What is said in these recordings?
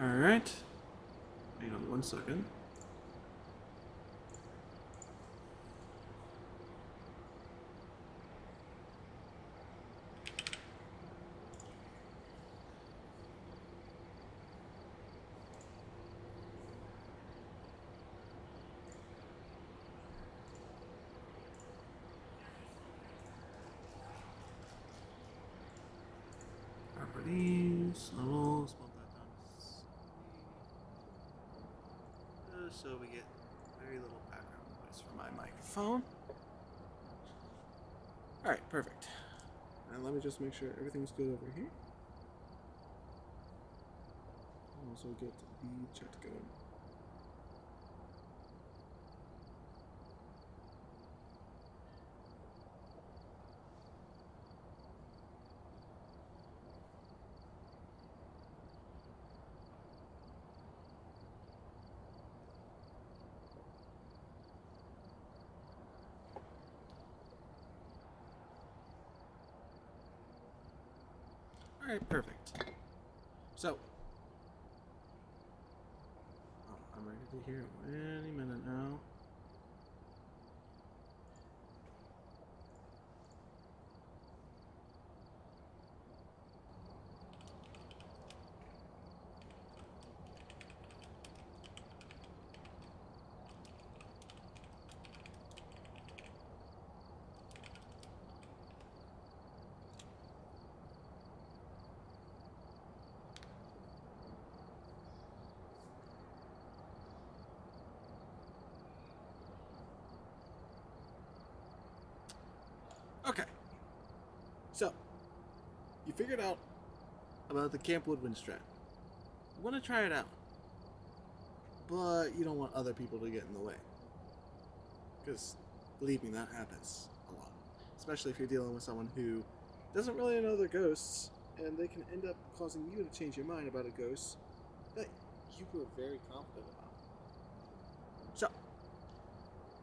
Alright. Hang on 1 second. Properties, levels, bump that down to 60. So we get very little background noise from my microphone. Alright, perfect. And let me just make sure everything's good over here. Also get the chat going. Alright, perfect. So, I'm ready to hear it any minute now. Okay. So, you figured out about the Camp Woodwind strat. You want to try it out, but you don't want other people to get in the way. Because, believe me, that happens a lot. Especially if you're dealing with someone who doesn't really know their ghosts, and they can end up causing you to change your mind about a ghost that you were very confident about. So,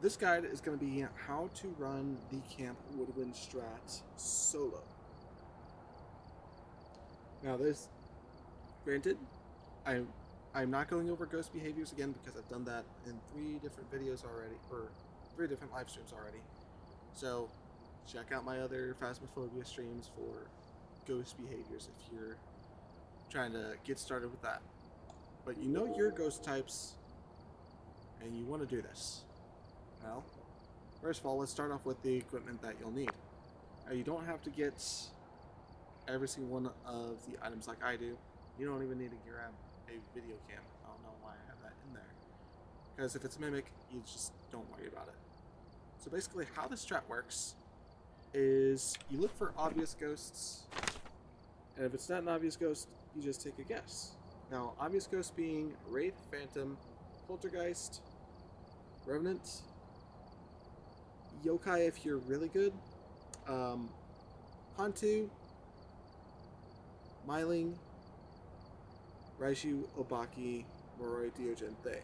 this guide is going to be how to run the Camp Woodwind strat solo. Now this, granted, I'm not going over ghost behaviors again because I've done that in 3 different videos already, or 3 different live streams already. So check out my other Phasmophobia streams for ghost behaviors if you're trying to get started with that. But you know your ghost types, and you want to do this. Well, first of all, let's start off with the equipment that you'll need. Now, you don't have to get every single one of the items like I do. You don't even need to grab a video cam. I don't know why I have that in there. Because if it's a mimic, you just don't worry about it. So basically how this strat works is you look for obvious ghosts, and if it's not an obvious ghost, you just take a guess. Now, obvious ghosts being Wraith, Phantom, Poltergeist, Revenant, Yokai if you're really good, Hantu, Myling, Raiju, Obaki, Moroi, Diogen, They.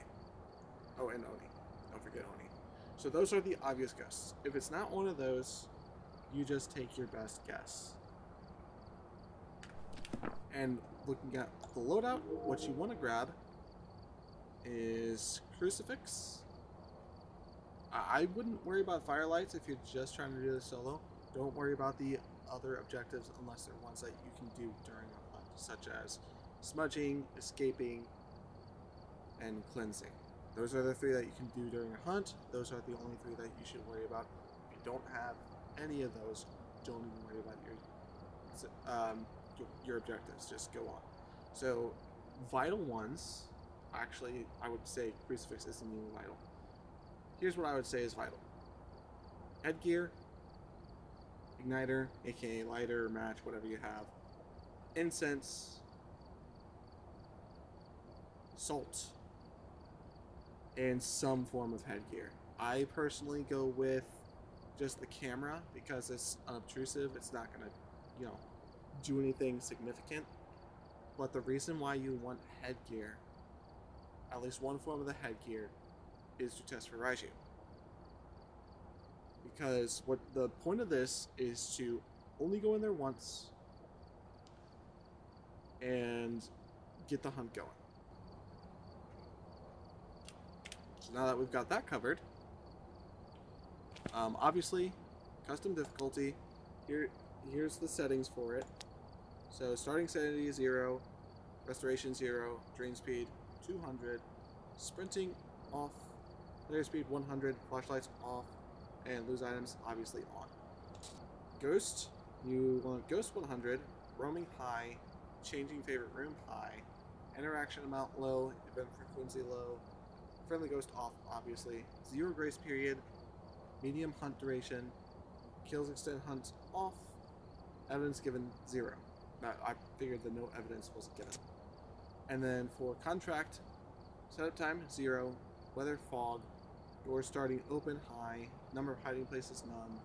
Oh, and Oni. Don't forget Oni. So those are the obvious ghosts. If it's not one of those, you just take your best guess. And looking at the loadout, what you want to grab is Crucifix. I wouldn't worry about Firelights if you're just trying to do this solo. Don't worry about the other objectives unless they're ones that you can do during a hunt, such as smudging, escaping, and cleansing. Those are the 3 that you can do during a hunt. Those are the only 3 that you should worry about. If you don't have any of those, don't even worry about your objectives. Just go on. So, vital ones, actually, I would say Crucifix isn't even vital. Here's what I would say is vital. Headgear, igniter, aka lighter, match, whatever you have, incense, salt, and some form of headgear. I personally go with just the camera because it's unobtrusive. It's not going to, do anything significant. But the reason why you want headgear, at least one form of the headgear, is to test for Raiju. Because what the point of this is to only go in there once and get the hunt going. So now that we've got that covered, obviously, custom difficulty. Here's the settings for it. So starting sanity is 0, restoration 0, drain speed 200, sprinting off, player speed 100, flashlights off, and lose items obviously on. Ghost, you want Ghost 100, roaming high, changing favorite room high, interaction amount low, event frequency low, friendly ghost off obviously, 0 grace period, medium hunt duration, kills extend hunts off, evidence given 0. Now, I figured that no evidence wasn't given. And then for contract, setup time 0, weather fog, doors starting open high, number of hiding places none,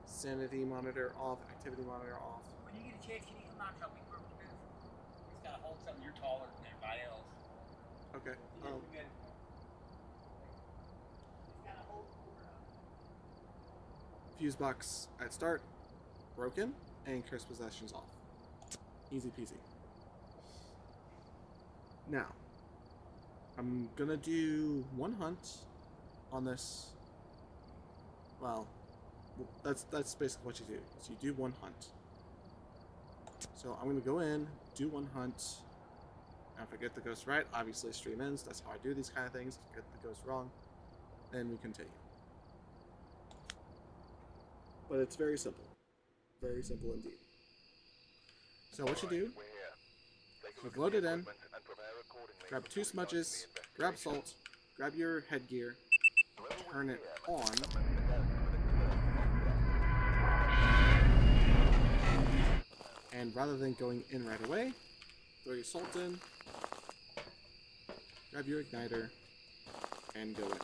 sanity monitor off, activity monitor off. When you get a chance, can you come out and help me work with this? He's got to hold something. You're taller than everybody else. Okay. Fuse box at start, broken, and curse possessions off. Easy peasy. Now, I'm gonna do one hunt on this. Well, that's basically what you do. So you do one hunt. So I'm gonna go in, do one hunt. And if I get the ghost right, obviously stream ends. That's how I do these kind of things. If I get the ghost wrong, then we continue. But it's very simple. Very simple indeed. So what you do, you've loaded in, grab 2 smudges, grab salt, grab your headgear, turn it on, and rather than going in right away, throw your salt in, grab your igniter, and go in.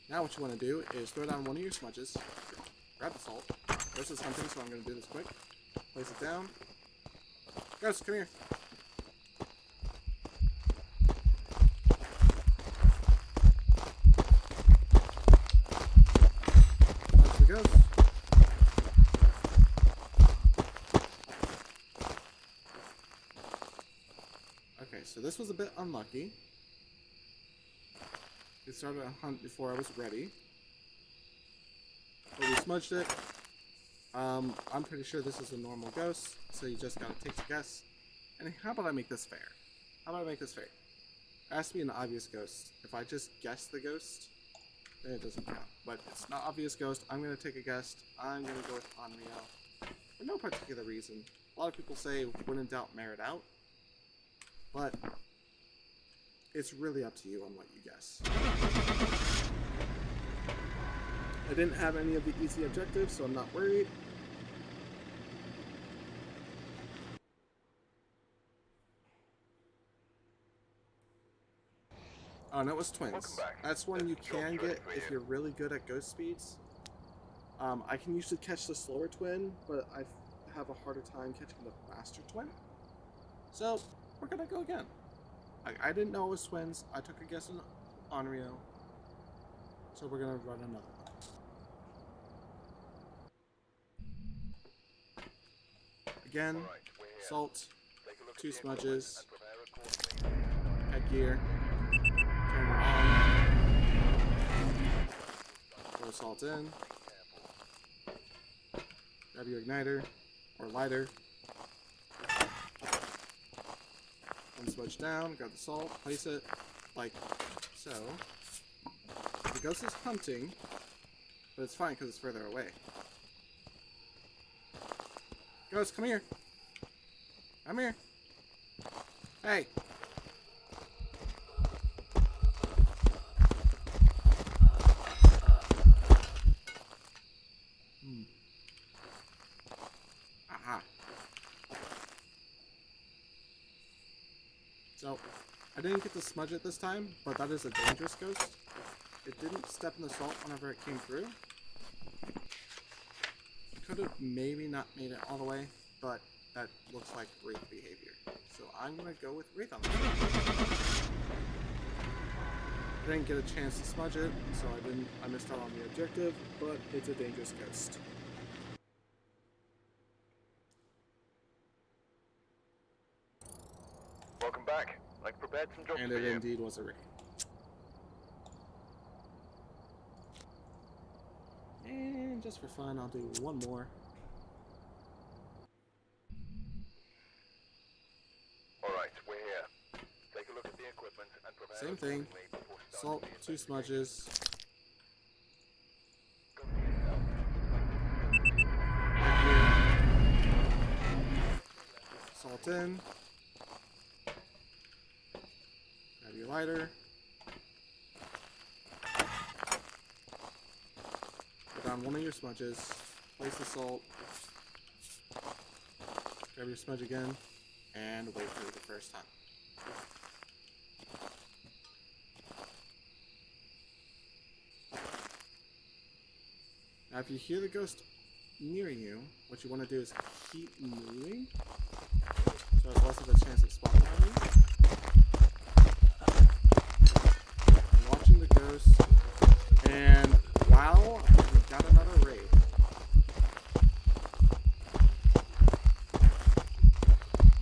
Now what you want to do is throw down one of your smudges, grab the salt. Ghost is hunting, so I'm going to do this quick. Place it down. Ghost, come here. That's the ghost. Okay, so this was a bit unlucky. It started a hunt before I was ready. But we smudged it. I'm pretty sure this is a normal ghost, so you just gotta take a guess. And how about I make this fair? How about I make this fair? It has to be an obvious ghost. If I just guess the ghost, then it doesn't count. But it's not obvious ghost. I'm gonna take a guess. I'm gonna go with Unreal. For no particular reason. A lot of people say when in doubt, merit out. But it's really up to you on what you guess. I didn't have any of the easy objectives, so I'm not worried. Oh, and it was twins. That's one you can get if you're really good at ghost speeds. I can usually catch the slower twin, but I have a harder time catching the faster twin. So, we're gonna go again. I didn't know it was twins. I took a guess on Rio. So we're gonna run another one. Again, salt, 2 smudges, headgear, turn it on, throw salt in, grab your igniter, or lighter, one smudge down, grab the salt, place it, like so. The ghost is hunting, but it's fine because it's further away. Ghost, come here. Come here. Hey. Aha. So, I didn't get to smudge it this time, but that is a dangerous ghost. It didn't step in the salt whenever it came through. Could have maybe not made it all the way, but that looks like Wraith behavior. So I'm gonna go with Wraith on this. I didn't get a chance to smudge it, so I missed out on the objective, but it's a dangerous ghost. Welcome back. I've prepared some jobs And for it you. indeed was a Wraith. And just for fun, I'll do one more. Alright, we're here. Take a look at the equipment and prepare Same thing. before Salt, starting the 2 smudges. Go for yourself. Right here. Salt in. Grab your lighter. Put on one of your smudges. Place the salt. Grab your smudge again. And wait for it the first time. Now if you hear the ghost near you, what you want to do is keep moving, so there's less of a chance of spawning on you. I'm watching the ghost, and wow, we got another raid.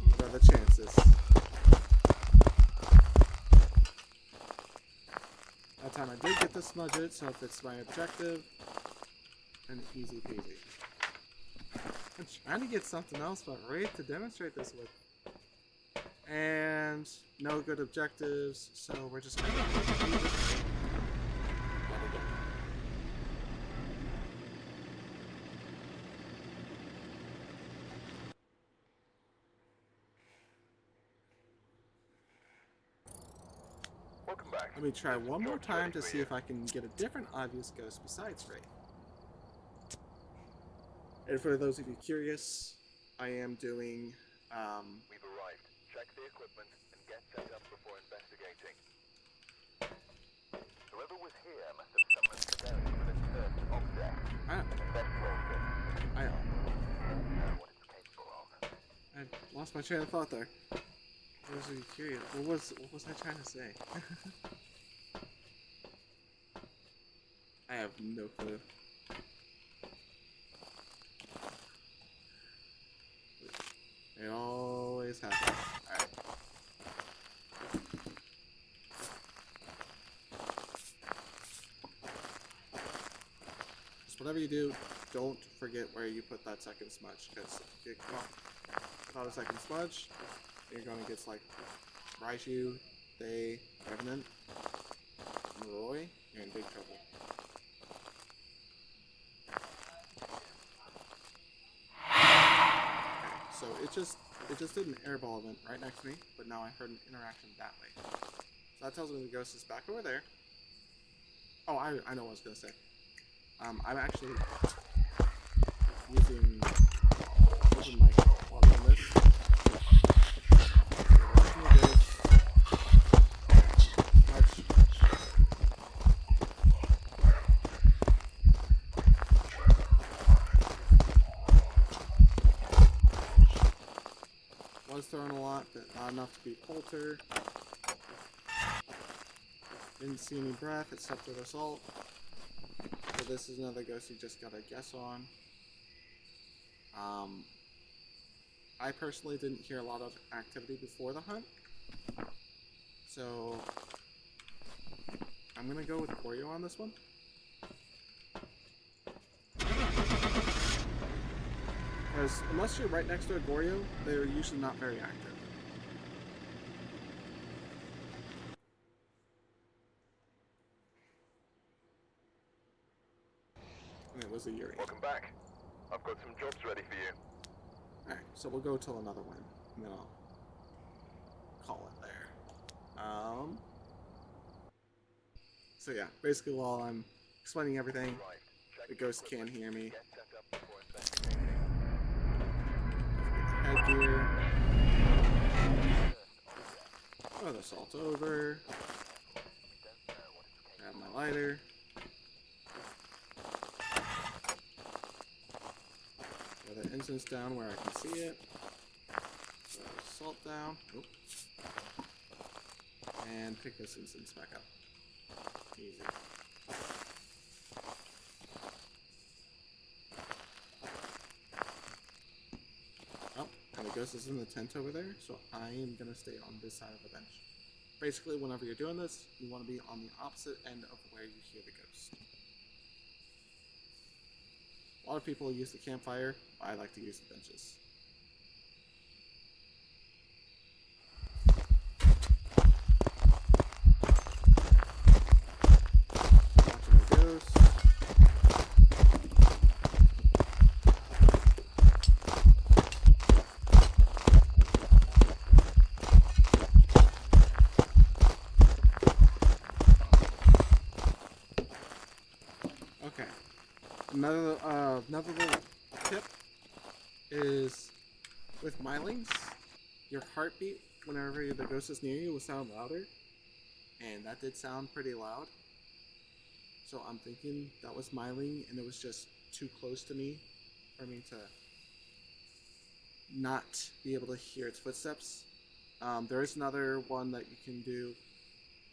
What are the chances? That time I did get the smudget, so if it's my objective, and easy peasy. I'm trying to get something else but raid to demonstrate this with. And no good objectives, so we're just gonna do this. Welcome back. Let me try one more time to see if I can get a different obvious ghost besides raid. And for those of you curious, I am doing We've arrived. Check the equipment and get set up before investigating. Whoever was here must have summoned the ghost with its first object. Investigate it. I Know what it's capable of. lost my train of thought there. For those of you curious, what was I trying to say? I have no clue. It always happens. Alright. Just whatever you do, don't forget where you put that second smudge, because if you get caught without a second smudge, you're gonna get like Raiju, They, Revenant, Roy, you're in big trouble. So it just did an airball event right next to me, but now I heard an interaction that way. So that tells me the ghost is back over there. Oh, I know what I was gonna say. I'm actually using open mic while doing this. Watching the ghost. Was throwing a lot, but not enough to beat Polter. Didn't see any breath except for the salt. So this is another ghost you just gotta guess on. I personally didn't hear a lot of activity before the hunt. So I'm gonna go with Choreo on this one. Because unless you're right next to a Goryo, they're usually not very active. And it was a Yuri. Welcome back. I've got some jobs ready for you. Alright, so we'll go till another win, and then I'll call it there. So yeah, basically while I'm explaining everything, Right. Check the ghost can't hear me. Get set up before investigating. Headgear. Throw the salt over. Grab my lighter. Throw the incense down where I can see it. Throw the salt down. Oop. And pick this incense back up. Easy. Oh, and the ghost is in the tent over there, so I am going to stay on this side of the bench. Basically, whenever you're doing this, you want to be on the opposite end of where you hear the ghost. A lot of people use the campfire. I like to use the benches. Watching the ghosts. Okay. Another little tip is with milings, your heartbeat whenever the ghost is near you will sound louder, and that did sound pretty loud. So I'm thinking that was miling, and it was just too close to me for me to not be able to hear its footsteps. There is another one that you can do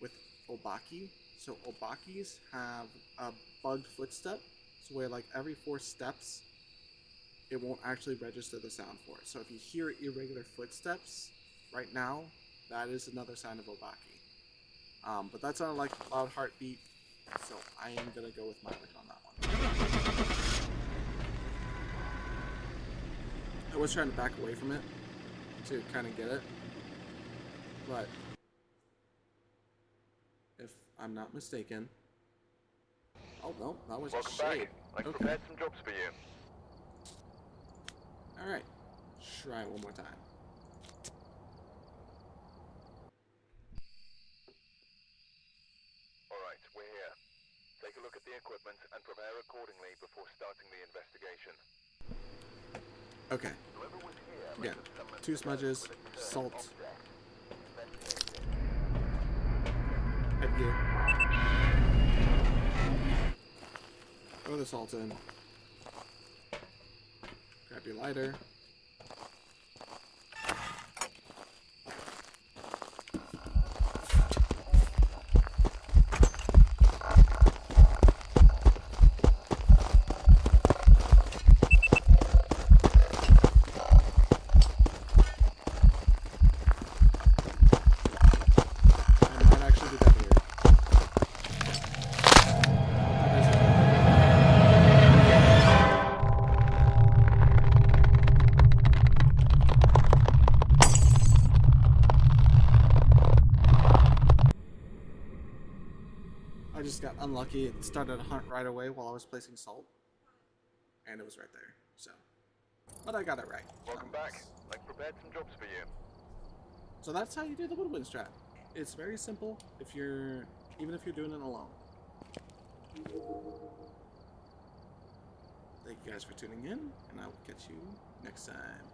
with obaki. So obakis have a bugged footstep, so where like every 4 steps, it won't actually register the sound for it. So if you hear irregular footsteps right now, that is another sign of obaki. But that's on like loud heartbeat, so I am gonna go with mileage on that one. I was trying to back away from it to kind of get it, but if I'm not mistaken, oh no, that was Welcome just shade. back. I've Okay. prepared some jobs for you. All right, try it one more time. Alright, we're here. Take a look at the equipment and prepare accordingly before starting the investigation. Okay. Whoever was here Again, must have summoned 2 smudges, with a salt, object. Investigate it. headgear. Throw the salt in. Grab your lighter. I might actually do that here. I just got unlucky. It started a hunt right away while I was placing salt. And it was right there. So, but I got it right. Welcome back. I've prepared some jobs for you. So that's how you do the Woodwind strat. It's very simple even if you're doing it alone. Thank you guys for tuning in, and I will catch you next time.